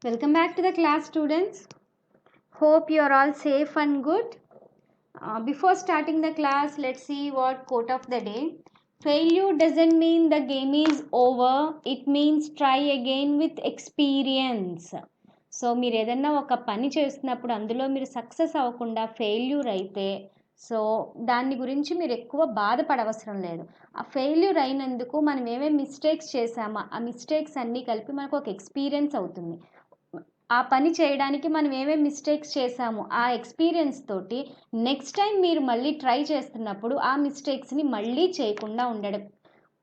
Welcome back to the class, students. Hope you are all safe and good. Before starting the class, let's see what quote of the day. Failure doesn't mean the game is over. It means try again with experience. So మీరు ఏదన్నా ఒక పని చేస్తున్నప్పుడు అందులో మీరు success అవ్వకుండా failure అయితే so దాని గురించి మీరు ఎక్కువ బాధపడవసరం లేదు. ఆ ఫెయిల్యూర్ అయినందుకు మనం ఏమేమి మిస్టేక్స్ చేసామో ఆ మిస్టేక్స్ అన్నీ కలిపి మనకు ఒక ఎక్స్పీరియన్స్ అవుతుంది. ఆ పని చేయడానికి మనం ఏమేమి మిస్టేక్స్ చేసామో ఆ ఎక్స్పీరియన్స్ తోటి నెక్స్ట్ టైం మీరు మళ్ళీ ట్రై చేస్తున్నప్పుడు ఆ మిస్టేక్స్ని మళ్ళీ చేయకుండా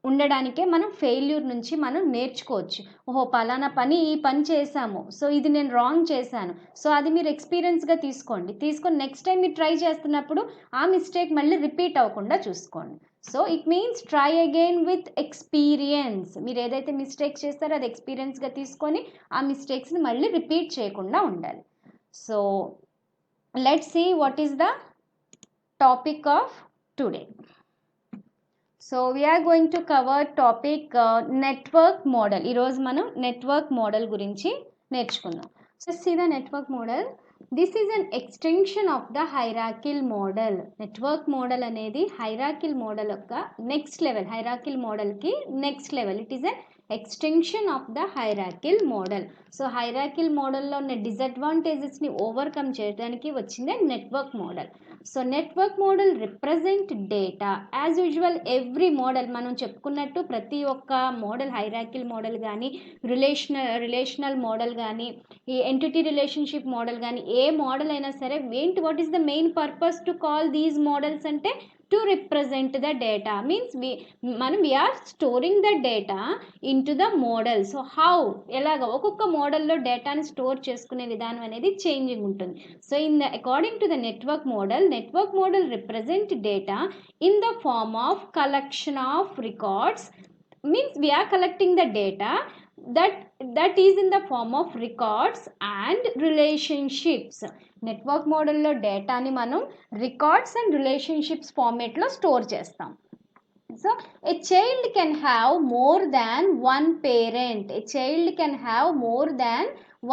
ఉండడానికే మనం ఫెయిల్యూర్ నుంచి మనం నేర్చుకోవచ్చు. ఓహో పలానా ఈ పని చేశాము, సో ఇది నేను రాంగ్ చేశాను, సో అది మీరు ఎక్స్పీరియన్స్గా తీసుకొని నెక్స్ట్ టైం మీరు ట్రై చేస్తున్నప్పుడు ఆ మిస్టేక్ మళ్ళీ రిపీట్ అవ్వకుండా చూసుకోండి. So it means try again with experience. మీరు ఏదైతే మిస్టేక్స్ చేస్తారో అది ఎక్స్పీరియన్స్గా తీసుకొని ఆ మిస్టేక్స్ని మళ్ళీ రిపీట్ చేయకుండా ఉండాలి. So let's see what is the topic of today. So we're going to cover topic network model. ఈరోజు మనం నెట్వర్క్ మోడల్ గురించి నేర్చుకుందాం. So see the network model. This is an extension of the hierarchical model. Network model అనేది hierarchical model యొక్క next level. Hierarchical మోడల్కి next level. It is an extension of the hierarchical model. So hierarchical మోడల్లో ఉన్న డిసడ్వాంటేజెస్ని overcome చేయడానికి వచ్చిందే network model. So network model represent data. As usual every model మనం చెప్పుకున్నట్టు ప్రతి ఒక్క మోడల్, హైరార్కిల్ మోడల్ కానీ రిలేషనల్ మోడల్ కానీ ఈ ఎంటిటీ రిలేషన్షిప్ మోడల్ కానీ ఏ మోడల్ అయినా సరే what is the main purpose to call these models అంటే to represent the data. Means we're storing the data into the model. So ఎలాగ ఒక్కొక్క మోడల్లో డేటాని స్టోర్ చేసుకునే విధానం అనేది చేంజింగ్ ఉంటుంది. So according to the network model represent data in the form of collection of records. Means we are collecting the data that is in the form of records and relationships. Network మోడల్లో డేటాని మనం records and relationships ఫార్మేట్లో store చేస్తాం. So a child can have more than one parent. A child can have more than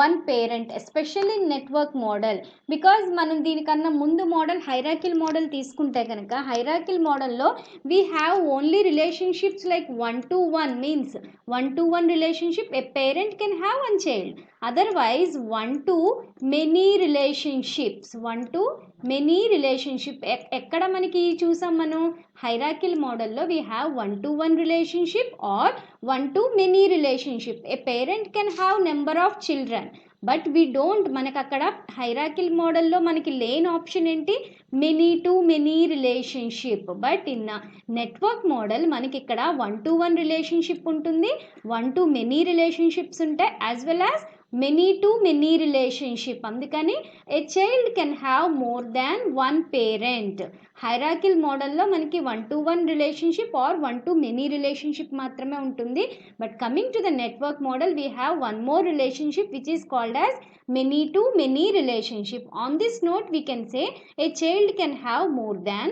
one parent, especially in network model. Because మనం దీనికన్నా ముందు model hierarchical model తీసుకుంటే కనుక hierarchical మోడల్లో we have only relationships like 1-to-1. means 1-to-1 relationship. A parent can have one child. Otherwise 1-to-many relationships. 1-to-many relationship. ఎక్కడ మనకి చూసాం మనం హైరార్కిల్ మోడల్లో we have 1-to-1 relationship or 1-to-many relationship. A parent can have number of children, but we don't. మనకు అక్కడ హైరార్కిల్ మోడల్లో మనకి లేని ఆప్షన్ ఏంటి? Many relationship. But in network model మనకి ఇక్కడ 1-to-1 రిలేషన్షిప్ ఉంటుంది, 1-to-many రిలేషన్షిప్స్ ఉంటాయి, as well as many relationship. అందుకని a child can have more than one parent. Hierarchical మోడల్లో మనకి 1-to-1 relationship or 1-to-many relationship మాత్రమే ఉంటుంది. But coming to the network model we have one more relationship which is called as many-to-many relationship. On this note we can say a child can have more than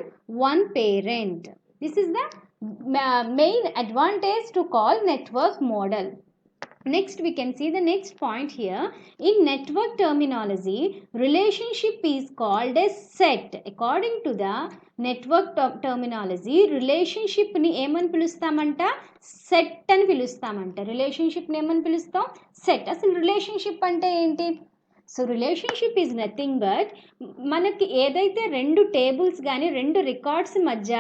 one parent. This is the main advantage to call network model. Next we can see the next point here. In network terminology, relationship is called a set. According to the network terminology, relationship ni ఏమని పిలుస్తామంట? Set అని పిలుస్తామంట. రిలేషన్షిప్ని ఏమని పిలుస్తాం? Set. అసలు relationship అంటే ఏంటి? So relationship is nothing but మనకి ఏదైతే రెండు టేబుల్స్ కానీ రెండు రికార్డ్స్ మధ్య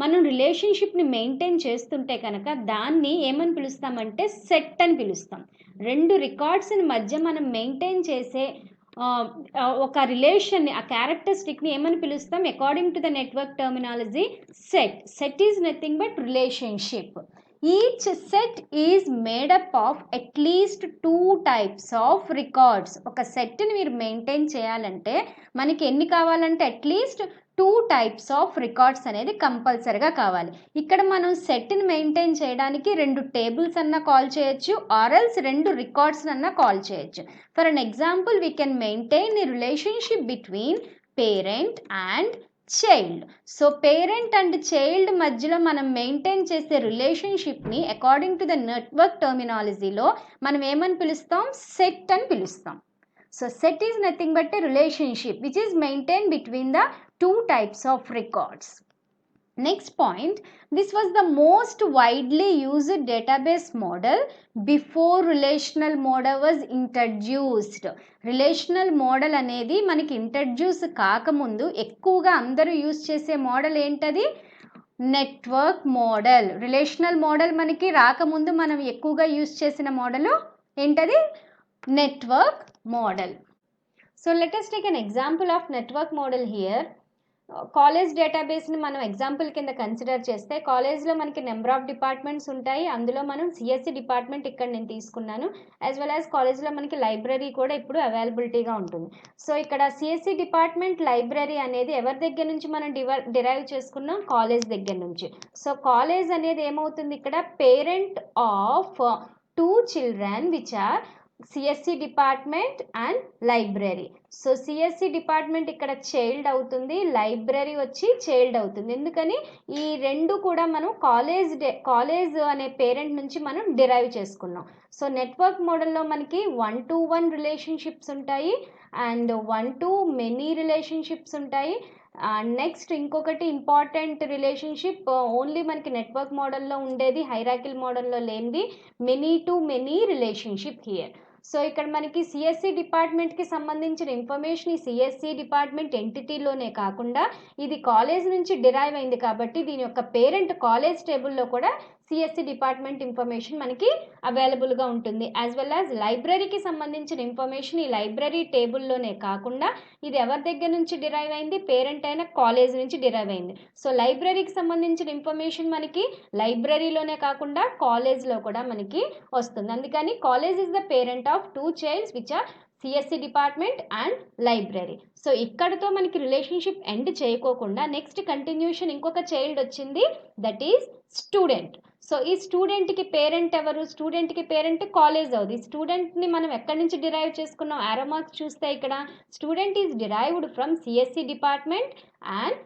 మనం రిలేషన్షిప్ని మెయింటైన్ చేస్తుంటే కనుక దాన్ని ఏమని పిలుస్తామంటే సెట్ అని పిలుస్తాం. రెండు రికార్డ్స్ని మధ్య మనం మెయింటైన్ చేసే ఒక రిలేషన్ని, ఆ క్యారెక్టరిస్టిక్ని ఏమని పిలుస్తాం? According to the network terminology set is nothing but relationship. Each set is made up of at least 2 types of records. ఒక సెట్ని మీరు మెయింటైన్ చేయాలంటే మనకి ఎన్ని కావాలంటే అట్లీస్ట్ 2 types ఆఫ్ రికార్డ్స్ అనేది కంపల్సరీగా కావాలి. ఇక్కడ మనం సెట్ని మెయింటైన్ చేయడానికి 2 టేబుల్స్ అన్నా కాల్ చేయొచ్చు, ఆర్ఎల్స్ 2 రికార్డ్స్ అన్నా కాల్ చేయొచ్చు. For an example we can maintain a relationship between parent and child. So parent and child మధ్యలో మనం మెయింటైన్ చేసే రిలేషన్షిప్ని అకార్డింగ్ టు ద నెట్వర్క్ టర్మినాలజీలో మనం ఏమని పిలుస్తాం? సెట్ అని పిలుస్తాం. So set is nothing but A relationship which is maintain between the two types of records. Next point, this was the most widely used database model before relational model was introduced. Relational model అనేది మనకి introduce కాకముందు ఎక్కువగా అందరూ use చేసే model ఏంటది? Network model. Relational model మనకి రాకముందు మనం ఎక్కువగా యూజ్ చేసిన మోడల్ ఏంటది? Network model. So let us take an example of network model here. College డేటాబేస్ని మనం ఎగ్జాంపుల్ కింద కన్సిడర్ చేస్తే కాలేజ్లో మనకి నెంబర్ ఆఫ్ డిపార్ట్మెంట్స్ ఉంటాయి. అందులో మనం సిఎస్సి డిపార్ట్మెంట్ ఇక్కడ నేను తీసుకున్నాను. యాజ్ వెల్ యాజ్ కాలేజ్లో మనకి లైబ్రరీ కూడా ఇప్పుడు అవైలబిలిటీగా ఉంటుంది. సో ఇక్కడ సిఎస్సి డిపార్ట్మెంట్ లైబ్రరీ అనేది ఎవరి దగ్గర నుంచి మనం డిరైవ్ చేసుకున్నాం? కాలేజ్ దగ్గర నుంచి. సో కాలేజ్ అనేది ఏమవుతుంది? ఇక్కడ parent of 2 children which are CSC department and library. So CSC department ఇక్కడ చైల్డ్ అవుతుంది, లైబ్రరీ వచ్చి చైల్డ్ అవుతుంది. ఎందుకని? ఈ రెండు కూడా మనం కాలేజ్ అనే పేరెంట్ నుంచి మనం డిరైవ్ చేసుకున్నాం. సో నెట్వర్క్ మోడల్లో మనకి 1-to-1 రిలేషన్షిప్స్ ఉంటాయి అండ్ 1-to-many రిలేషన్షిప్స్ ఉంటాయి. నెక్స్ట్ ఇంకొకటి ఇంపార్టెంట్ రిలేషన్షిప్ ఓన్లీ మనకి నెట్వర్క్ మోడల్లో ఉండేది, హైరార్కిల్ మోడల్లో లేనిది many-to-many రిలేషన్షిప్ హియర్. సో ఇక్కడ మనకి సిఎస్సి డిపార్ట్మెంట్కి సంబంధించిన ఇన్ఫర్మేషన్ ఈ సిఎస్సి డిపార్ట్మెంట్ ఎంటిటీలోనే కాకుండా ఇది కాలేజ్ నుంచి డిరైవ్ అయింది కాబట్టి దీని యొక్క పేరెంట్ కాలేజ్ టేబుల్లో కూడా సిఎస్సి డిపార్ట్మెంట్ ఇన్ఫర్మేషన్ మనకి అవైలబుల్గా ఉంటుంది. యాజ్ వెల్ యాజ్ లైబ్రరీకి సంబంధించిన ఇన్ఫర్మేషన్ ఈ లైబ్రరీ టేబుల్లోనే కాకుండా ఇది ఎవరి దగ్గర నుంచి డిరైవ్ అయింది? పేరెంట్ అయిన కాలేజ్ నుంచి డిరైవ్ అయింది. సో లైబ్రరీకి సంబంధించిన ఇన్ఫర్మేషన్ మనకి లైబ్రరీలోనే కాకుండా కాలేజ్లో కూడా మనకి వస్తుంది. అందుకని college is the parent of 2 childs which are CSC department and library. So ఇక్కడతో మనకి రిలేషన్షిప్ ఎండ్ చేయకోకుండా నెక్స్ట్ కంటిన్యూషన్ ఇంకొక చైల్డ్ వచ్చింది, దట్ ఈజ్ స్టూడెంట్. సో ఈ స్టూడెంట్కి పేరెంట్ ఎవరు? స్టూడెంట్కి పేరెంట్ కాలేజ్ అవుతుంది. ఈ స్టూడెంట్ని మనం ఎక్కడి నుంచి డిరైవ్ చేసుకున్నాం? ఆరో మార్క్స్ చూస్తే ఇక్కడ student is derived from CSC department and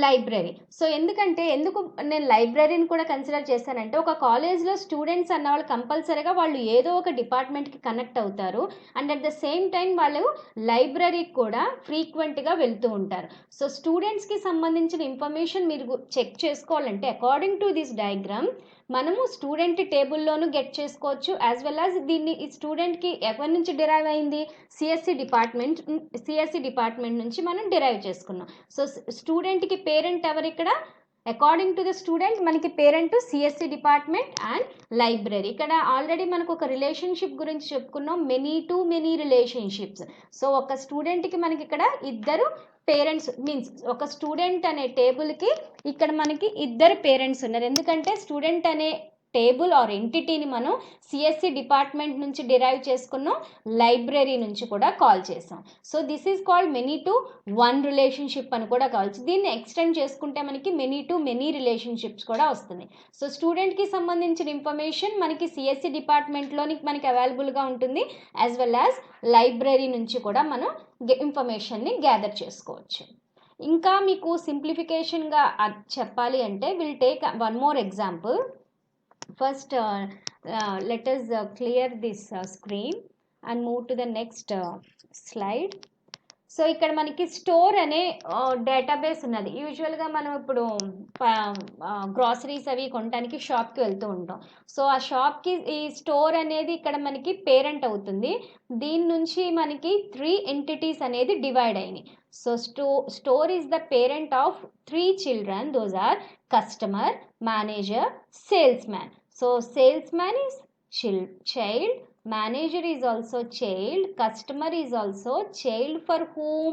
library. So ఎందుకు నేను లైబ్రరీని కూడా కన్సిడర్ చేశానంటే ఒక కాలేజ్లో స్టూడెంట్స్ అన్న వాళ్ళు కంపల్సరీగా వాళ్ళు ఏదో ఒక డిపార్ట్మెంట్కి కనెక్ట్ అవుతారు and at the same time వాళ్ళు లైబ్రరీకి కూడా ఫ్రీక్వెంట్గా వెళ్తూ ఉంటారు. సో స్టూడెంట్స్కి సంబంధించిన ఇన్ఫర్మేషన్ మీరు చెక్ చేసుకోవాలంటే అకార్డింగ్ టు దిస్ డయాగ్రామ్ మనము స్టూడెంట్ టేబుల్లోనూ గెట్ చేసుకోవచ్చు. యాజ్ వెల్ యాజ్ దీన్ని ఈ స్టూడెంట్కి ఎవరి నుంచి డిరైవ్ అయింది? సిఎస్సి డిపార్ట్మెంట్ నుంచి మనం డిరైవ్ చేసుకున్నాం. సో స్టూడెంట్కి పేరెంట్ ఎవరు ఇక్కడ? అకార్డింగ్ టు ద స్టూడెంట్ మనకి parent CSC department and library. ఇక్కడ ఆల్రెడీ మనకు ఒక రిలేషన్షిప్ గురించి చెప్పుకున్నాం, many-to-many రిలేషన్షిప్స్. సో ఒక స్టూడెంట్కి మనకి ఇక్కడ ఇద్దరు పేరెంట్స్ మీన్స్ ఒక స్టూడెంట్ అనే టేబుల్కి ఇక్కడ మనకి ఇద్దరు పేరెంట్స్ ఉన్నారు. ఎందుకంటే స్టూడెంట్ అనే టేబుల్ ఆర్ ఎంటిటీని మనం సిఎస్సి డిపార్ట్మెంట్ నుంచి డిరైవ్ చేసుకున్నాం, లైబ్రరీ నుంచి కూడా కాల్ చేసాం. So this is called many-to-one relationship అని కూడా కావచ్చు. దీన్ని ఎక్స్టెండ్ చేసుకుంటే మనకి many-to-many రిలేషన్షిప్స్ కూడా వస్తుంది. సో స్టూడెంట్కి సంబంధించిన ఇన్ఫర్మేషన్ మనకి సిఎస్సి డిపార్ట్మెంట్లోని మనకి అవైలబుల్గా ఉంటుంది, యాజ్ వెల్ యాజ్ లైబ్రరీ నుంచి కూడా మనం ఇన్ఫర్మేషన్ని గ్యాదర్ చేసుకోవచ్చు. ఇంకా మీకు సింప్లిఫికేషన్గా చెప్పాలి అంటే will take one more example. First let us clear this screen and move to the next slide. So ఇక్కడ మనకి స్టోర్ అనే డేటాబేస్ ఉన్నది. యూజువల్గా మనం ఇప్పుడు గ్రాసరీస్ అవి కొనడానికి షాప్కి వెళ్తూ ఉంటాం. సో ఆ షాప్కి ఈ స్టోర్ అనేది ఇక్కడ మనకి పేరెంట్ అవుతుంది. దీని నుంచి మనకి 3 entities అనేది డివైడ్ అయినాయి. So store is the parent of 3 children. Those are customer, manager, salesman. So salesman is child, manager is also child, customer is also child. For whom?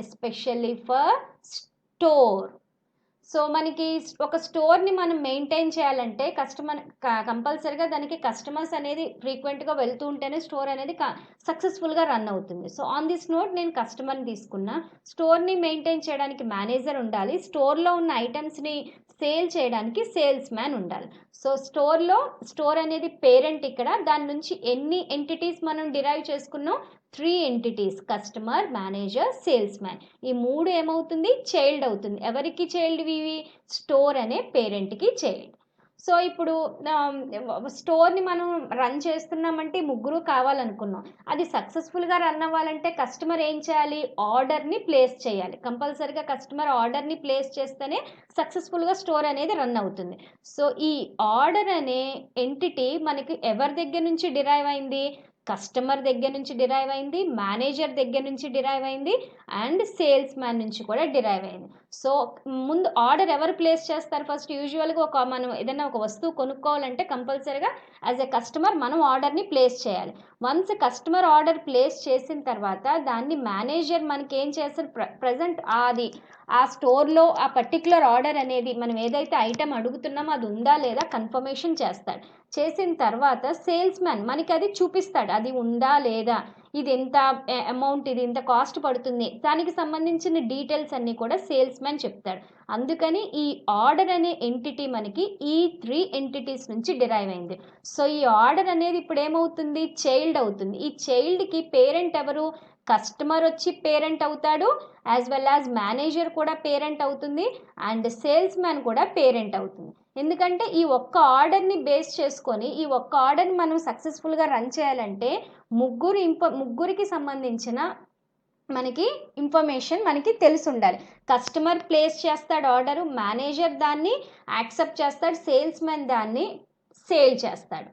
Especially for store. So మనకి ఒక స్టోర్ని మనం maintain చేయాలంటే కంపల్సరీగా దానికి customers అనేది ఫ్రీక్వెంట్గా వెళ్తూ ఉంటేనే స్టోర్ అనేది సక్సెస్ఫుల్గా రన్ అవుతుంది. సో ఆన్ దిస్ నోట్ నేను కస్టమర్ని తీసుకున్నా. స్టోర్ని మెయింటైన్ చేయడానికి మేనేజర్ ఉండాలి. స్టోర్లో ఉన్న ఐటమ్స్ని సేల్ చేయడానికి సేల్స్ మ్యాన్ ఉండాలి. సో స్టోర్ అనేది పేరెంట్. ఇక్కడ దాని నుంచి ఎన్ని ఎంటిటీస్ మనం డిరైవ్ చేసుకున్నాం? 3 entities: customer, manager, sales man. ఈ 3 ఏమవుతుంది? చైల్డ్ అవుతుంది. ఎవరికి చైల్డ్ ఇవి? స్టోర్ అనే పేరెంట్కి చైల్డ్. సో ఇప్పుడు స్టోర్ని మనం రన్ చేస్తున్నామంటే ముగ్గురు కావాలనుకున్నాం. అది సక్సెస్ఫుల్గా రన్ అవ్వాలంటే కస్టమర్ ఏం చేయాలి? ఆర్డర్ని ప్లేస్ చేయాలి. కంపల్సరీగా కస్టమర్ ఆర్డర్ని ప్లేస్ చేస్తేనే సక్సెస్ఫుల్గా స్టోర్ అనేది రన్ అవుతుంది. సో ఈ ఆర్డర్ అనే ఎంటిటీ మనకి ఎవరి దగ్గర నుంచి డిరైవ్ అయింది? కస్టమర్ దగ్గర నుంచి డిరైవ్ అయింది, మేనేజర్ దగ్గర నుంచి డిరైవ్ అయింది, అండ్ సేల్స్ మ్యాన్ నుంచి కూడా డిరైవ్ అయింది. సో ముందు ఆర్డర్ ఎవరు ప్లేస్ చేస్తారు? ఫస్ట్ యూజువల్గా మనం ఏదైనా ఒక వస్తువు కొనుక్కోవాలంటే కంపల్సరీగా యాజ్ ఎ కస్టమర్ మనం ఆర్డర్ని ప్లేస్ చేయాలి. వన్స్ కస్టమర్ ఆర్డర్ ప్లేస్ చేసిన తర్వాత దాన్ని మేనేజర్ మనకి ఏం చేస్తారు? ప్రజెంట్ ఆ స్టోర్లో ఆ పర్టికులర్ ఆర్డర్ అనేది మనం ఏదైతే ఐటెం అడుగుతున్నామో అది ఉందా లేదా కన్ఫర్మేషన్ చేస్తాడు. చేసిన తర్వాత సేల్స్ మ్యాన్ మనకి అది చూపిస్తాడు, అది ఉందా లేదా, ఇది ఎంత అమౌంట్, ఇది ఇంత కాస్ట్ పడుతుంది, దానికి సంబంధించిన డీటెయిల్స్ అన్నీ కూడా సేల్స్ మ్యాన్ చెప్తాడు. అందుకని ఈ ఆర్డర్ అనే ఎంటిటీ మనకి ఈ 3 ఎంటిటీస్ నుంచి డిరైవ్ అయింది. సో ఈ ఆర్డర్ అనేది ఇప్పుడు ఏమవుతుంది? చైల్డ్ అవుతుంది. ఈ చైల్డ్కి పేరెంట్ ఎవరు? కస్టమర్ వచ్చి పేరెంట్ అవుతాడు, యాజ్ వెల్ యాజ్ మేనేజర్ కూడా పేరెంట్ అవుతుంది, అండ్ సేల్స్ మ్యాన్ కూడా పేరెంట్ అవుతుంది. ఎందుకంటే ఈ ఒక్క ఆర్డర్ని బేస్ చేసుకొని ఈ ఒక్క ఆర్డర్ని మనం సక్సెస్ఫుల్గా రన్ చేయాలంటే ముగ్గురికి సంబంధించిన మనకి ఇన్ఫర్మేషన్ మనకి తెలిసి ఉండాలి. కస్టమర్ ప్లేస్ చేస్తాడు ఆర్డరు, మేనేజర్ దాన్ని యాక్సెప్ట్ చేస్తాడు, సేల్స్ మ్యాన్ దాన్ని సేల్ చేస్తాడు.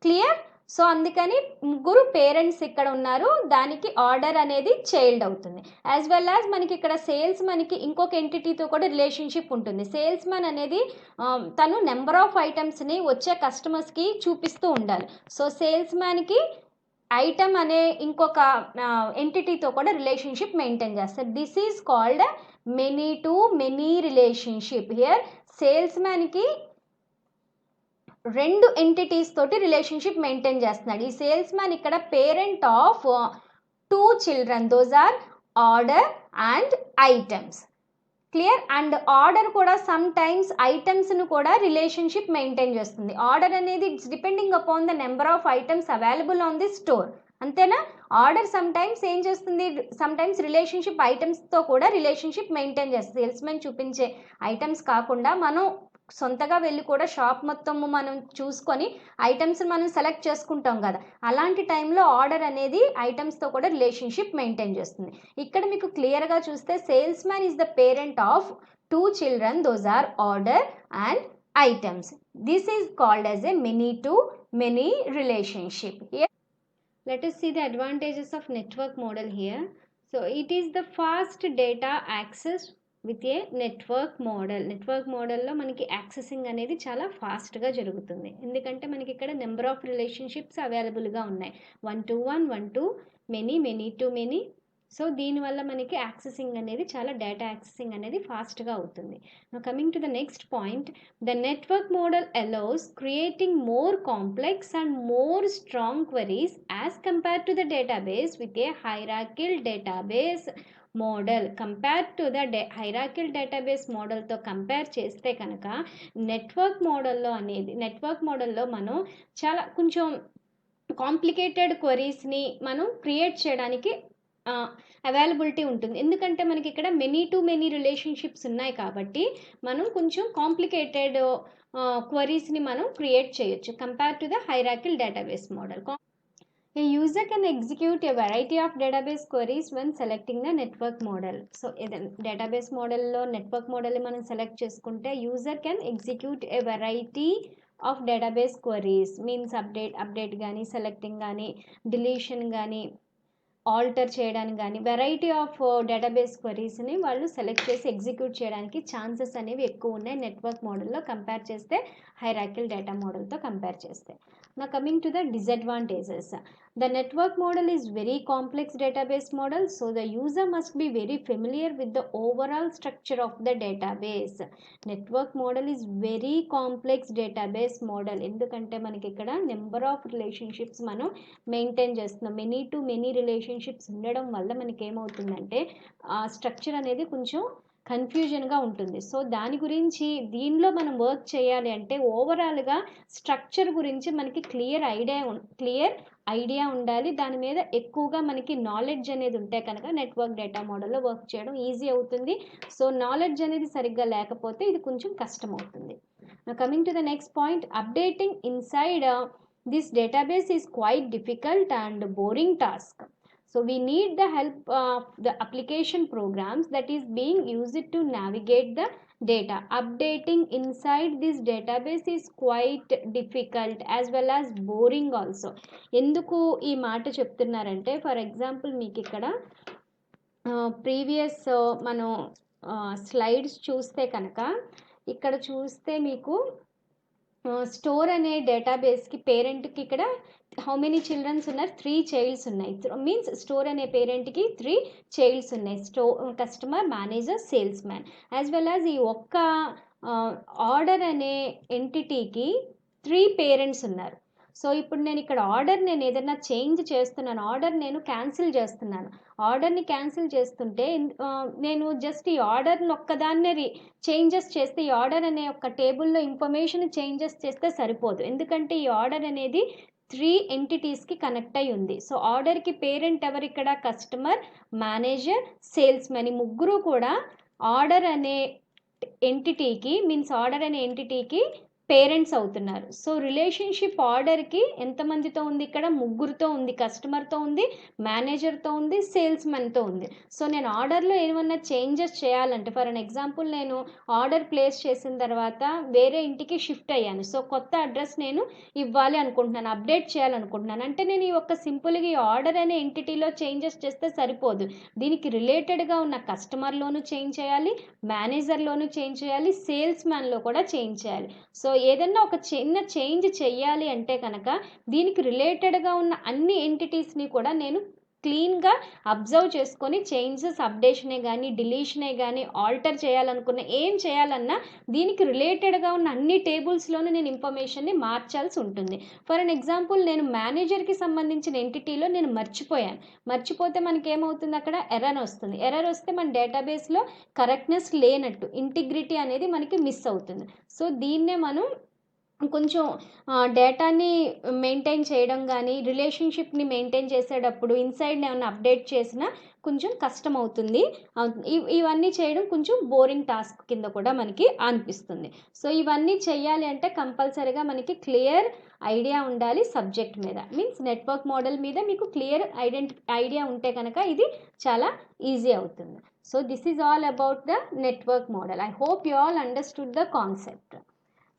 క్లియర్? సో అందుకని ముగ్గురు పేరెంట్స్ ఇక్కడ ఉన్నారు, దానికి ఆర్డర్ అనేది చైల్డ్ అవుతుంది. యాజ్ వెల్ యాజ్ మనకి ఇక్కడ సేల్స్ మ్యాన్కి ఇంకొక ఎంటిటీతో కూడా రిలేషన్షిప్ ఉంటుంది. సేల్స్ మ్యాన్ అనేది తను నెంబర్ ఆఫ్ ఐటమ్స్ని వచ్చే కస్టమర్స్కి చూపిస్తూ ఉండాలి. సో సేల్స్ మ్యాన్కి ఐటమ్ అనే ఇంకొక ఎంటిటీతో కూడా రిలేషన్షిప్ మెయింటైన్ చేస్తారు. This is called many to many relationship. Here సేల్స్ మ్యాన్కి 2 ఎంటిటీస్ తోటి రిలేషన్షిప్ మెయింటైన్ చేస్తున్నాడు. ఈ సేల్స్ మ్యాన్ ఇక్కడ parent of 2 children, those are order and items. Clear? And order కూడా సమ్ టైమ్స్ ఐటమ్స్ను కూడా రిలేషన్షిప్ మెయింటైన్ చేస్తుంది. ఆర్డర్ అనేది it's depending upon the number of items available on the store. అంతేనా? Order sometimes ఏం చేస్తుంది? Sometimes relationship ఐటమ్స్తో కూడా relationship maintain చేస్తుంది. సేల్స్ మ్యాన్ చూపించే ఐటమ్స్ కాకుండా మనం సొంతగా వెళ్ళి కూడా షాప్ మొత్తము మనం చూసుకొని ఐటమ్స్ మనం సెలెక్ట్ చేసుకుంటాం కదా, అలాంటి టైంలో ఆర్డర్ అనేది ఐటమ్స్తో కూడా రిలేషన్షిప్ మెయింటైన్ చేస్తుంది. ఇక్కడ మీకు క్లియర్గా చూస్తే sales man is the parent of 2 children, those are order and items. This is called as a many to many relationship. Here let us see the advantages of network model here. So it is the fast data access with a network మోడల్లో మనకి accessing అనేది చాలా ఫాస్ట్గా జరుగుతుంది. ఎందుకంటే మనకి ఇక్కడ number of relationships అవైలబుల్గా ఉన్నాయి. 1 to 1, 1 to many, many to many. So దీనివల్ల మనకి యాక్సెసింగ్ అనేది డేటా యాక్సెసింగ్ అనేది ఫాస్ట్గా అవుతుంది. Now coming to the next point, the network model allows creating more complex and more strong queries as compared to the database with a hierarchical database model. Compare to the hierarchical database మోడల్తో compare చేస్తే కనుక network మోడల్లో మనం చాలా కొంచెం complicated క్వరీస్ని మనం create చేయడానికి availability ఉంటుంది. ఎందుకంటే మనకి ఇక్కడ మెనీ టు మెనీ రిలేషన్షిప్స్ ఉన్నాయి కాబట్టి మనం కొంచెం కాంప్లికేటెడ్ క్వరీస్ని మనం క్రియేట్ చేయొచ్చు compare to the hierarchical database model. A user can execute a variety of database queries when selecting the network model. So database model lo network model మనం select చేసుకుంటే user can execute a variety of database queries, means update కానీ, selecting కానీ, deletion కానీ, alter చేయడానికి కానీ variety of database క్వరీస్ని వాళ్ళు select చేసి execute చేయడానికి ఛాన్సెస్ అనేవి ఎక్కువ ఉన్నాయి నెట్వర్క్ మోడల్లో కంపేర్ చేస్తే హైరార్కికల్ డేటా మోడల్తో కంపేర్ చేస్తే. Now coming to the disadvantages. The network model is very complex database model, so the user must be very familiar with the overall structure of the database. Network model is very complex database model. ఎందుకంటే మనకి ఇక్కడ number of relationships మనం maintain చేస్తున్నాం. Many to many relationships ఉండడం వల్ల మనకి ఏమవుతుందంటే ఆ స్ట్రక్చర్ అనేది కొంచెం కన్ఫ్యూజన్గా ఉంటుంది. సో దాని గురించి దీనిలో మనం వర్క్ చేయాలి అంటే ఓవరాల్గా స్ట్రక్చర్ గురించి మనకి క్లియర్ ఐడియా ఉండాలి. దాని మీద ఎక్కువగా మనకి నాలెడ్జ్ అనేది ఉంటే కనుక నెట్వర్క్ డేటా మోడల్లో వర్క్ చేయడం ఈజీ అవుతుంది. సో నాలెడ్జ్ అనేది సరిగ్గా లేకపోతే ఇది కొంచెం కష్టం అవుతుంది. Coming to the next point, updating inside this database is quite difficult and boring task. So we need the help of the application programs that is being used to navigate the data. Updating inside this database is quite difficult as well as boring also. ఎందుకు ఈ మాట చెప్తున్నారంటే for example మీకు ఇక్కడ previous మనం slides చూస్తే కనుక ఇక్కడ చూస్తే మీకు స్టోర్ అనే డేటాబేస్కి పేరెంట్కి ఇక్కడ హౌ మెనీ చిల్డ్రన్స్ ఉన్నారు, 3 చైల్డ్స్ ఉన్నాయి. మీన్స్ స్టోర్ అనే పేరెంట్కి 3 చైల్డ్స్ ఉన్నాయి. Customer, manager, sales man as well as ఈ ఒక్క ఆర్డర్ అనే ఎంటిటీకి 3 పేరెంట్స్ ఉన్నారు. సో ఇప్పుడు నేను ఇక్కడ నేను ఏదైనా చేంజ్ చేస్తున్నాను, ఆర్డర్ నేను క్యాన్సిల్ చేస్తున్నాను. ఆర్డర్ని క్యాన్సిల్ చేస్తుంటే నేను జస్ట్ ఈ ఆర్డర్ని ఒక్కదాన్నే చేంజెస్ చేస్తే ఈ ఆర్డర్ అనే ఒక టేబుల్లో ఇన్ఫర్మేషన్ చేంజెస్ చేస్తే సరిపోదు. ఎందుకంటే ఈ ఆర్డర్ అనేది 3 ఎంటిటీస్కి కనెక్ట్ అయి ఉంది. సో ఆర్డర్కి పేరెంట్ ఎవరు ఇక్కడ, కస్టమర్, మేనేజర్, సేల్స్ మ్యాన్. ఈ ముగ్గురు కూడా ఆర్డర్ అనే ఎంటిటీకి పేరెంట్స్ అవుతున్నారు. సో రిలేషన్షిప్ ఆర్డర్కి ఎంతమందితో ఉంది ఇక్కడ, ముగ్గురుతో ఉంది. కస్టమర్తో ఉంది, మేనేజర్తో ఉంది, సేల్స్ మ్యాన్తో ఉంది. సో నేను ఆర్డర్లో ఏమన్నా చేంజెస్ చేయాలంటే ఫర్ అన్ ఎగ్జాంపుల్ నేను ఆర్డర్ ప్లేస్ చేసిన తర్వాత వేరే ఇంటికి షిఫ్ట్ అయ్యాను. సో కొత్త అడ్రస్ నేను ఇవ్వాలి అనుకుంటున్నాను, అప్డేట్ చేయాలనుకుంటున్నాను. అంటే నేను ఈ ఒక్క సింపుల్గా ఈ ఆర్డర్ అనే ఎంటిటీలో చేంజెస్ చేస్తే సరిపోదు. దీనికి రిలేటెడ్గా ఉన్న కస్టమర్లోనూ చేంజ్ చేయాలి, మేనేజర్లోనూ చేంజ్ చేయాలి, సేల్స్ మ్యాన్లో కూడా చేంజ్ చేయాలి. సో ఏదన్నా ఒక చిన్న చేంజ్ చేయాలి అంటే కనుక దీనికి రిలేటెడ్గా ఉన్న అన్ని ఎంటిటీస్ని కూడా నేను క్లీన్గా అబ్జర్వ్ చేసుకొని చేంజెస్, అప్డేషనే కానీ డిలీషనే కానీ ఆల్టర్ చేయాలనుకున్న ఏం చేయాలన్నా దీనికి రిలేటెడ్గా ఉన్న అన్ని టేబుల్స్లోనూ నేను ఇన్ఫర్మేషన్ని మార్చాల్సి ఉంటుంది. ఫర్ అన్ ఎగ్జాంపుల్ నేను మేనేజర్కి సంబంధించిన ఎంటిటీలో నేను మర్చిపోతే మనకి ఏమవుతుంది, అక్కడ ఎర్రర్ వస్తుంది. ఎర్రర్ వస్తే మన డేటాబేస్లో కరెక్ట్నెస్ లేనట్టు, ఇంటిగ్రిటీ అనేది మనకి మిస్ అవుతుంది. సో దీన్నే మనం కొంచెం డేటాని మెయింటైన్ చేయడం కానీ రిలేషన్షిప్ని మెయింటైన్ చేసేటప్పుడు ఇన్సైడ్ ఏమైనా అప్డేట్ చేసినా కొంచెం కష్టం అవుతుంది. ఇవన్నీ చేయడం కొంచెం బోరింగ్ టాస్క్ కింద కూడా మనకి అనిపిస్తుంది. సో ఇవన్నీ చేయాలి అంటే కంపల్సరీగా మనకి క్లియర్ ఐడియా ఉండాలి సబ్జెక్ట్ మీద. మీన్స్ నెట్వర్క్ మోడల్ మీద మీకు క్లియర్ ఐడియా ఉంటే కనుక ఇది చాలా ఈజీ అవుతుంది. So this is all about the network model. I hope you all understood the concept.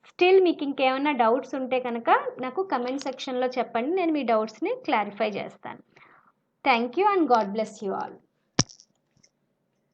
Still మీకు ఇంకేమైనా డౌట్స్ ఉంటే కనుక నాకు కమెంట్ సెక్షన్లో చెప్పండి, నేను మీ డౌట్స్ని క్లారిఫై చేస్తాను. Thank you and God bless you all.